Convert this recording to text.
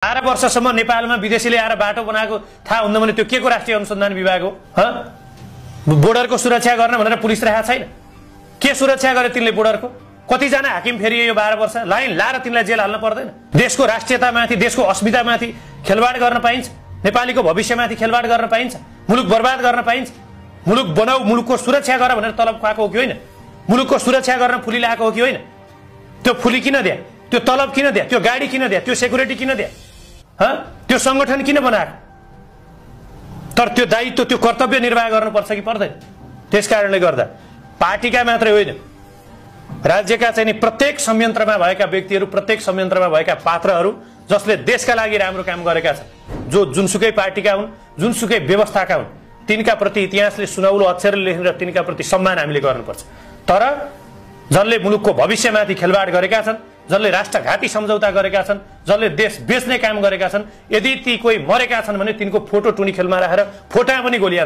12 वर्षसम्म नेपालमा विदेशीले आएर बाटो बनाएको थाहा हुँदैन भने त्यो के को राष्ट्रिय अनुसन्धान विभाग हो? बोर्डरको सुरक्षा गर्न भनेर पुलिस राखेको छैन। के सुरक्षा गरे तिनले बोर्डरको? कतिजना हाकिम फेरिए यो 12 वर्ष? लाइन लाएर तिनलाई जेल हाल्न पर्दैन? देशको राष्ट्रियतामाथि, देशको अस्मितामाथि खेलवाड गर्न पाइन्छ? नेपालीको भविष्यमाथि खेलवाड गर्न पाइन्छ? मुलुक बर्बाद गर्न पाइन्छ? मुलुक बनाऊ, मुलुकको सुरक्षा गर भनेर तलब पाएको हो कि होइन? मुलुकको सुरक्षा गर्न फुली ल्याएको हो कि होइन? त्यो फुली किन दिए? त्यो तलब किन दिए? त्यो गाडी किन दिए? त्यो सेक्युरिटी किन दिए? त्यो संगठन किन बनाएको? तर त्यो दायित्व, त्यो कर्तव्य निर्वाह गर्नुपर्छ कि पर्दैन? त्यसकारणले गर्दा पार्टीका मात्रै होइन, राज्यका चाहिँ प्रत्येक संयन्त्रमा भएका व्यक्तिहरू, प्रत्येक संयन्त्रमा भएका पात्रहरू जसले देशका लागि राम्रो काम गरेका छन्, जो जुनसुकै पार्टीका हुन्, जुनसुकै व्यवस्थाका हुन्, तिनका प्रति इतिहासले सुनौलो अक्षरले लेखेर तिनका प्रति सम्मान हामीले गर्नुपर्छ। तर जसले मुलुकको भविष्यमाथि खेलवाड गरेका छन्, जसले राष्ट्रघाती सम्झौता गरेका छन्, जसले देश बेच्ने काम गरेका छन्, यदि ती कोही मरेका छन् भने तिनको फोटो टुनी खेलमा राखेर फोटा पनि गोली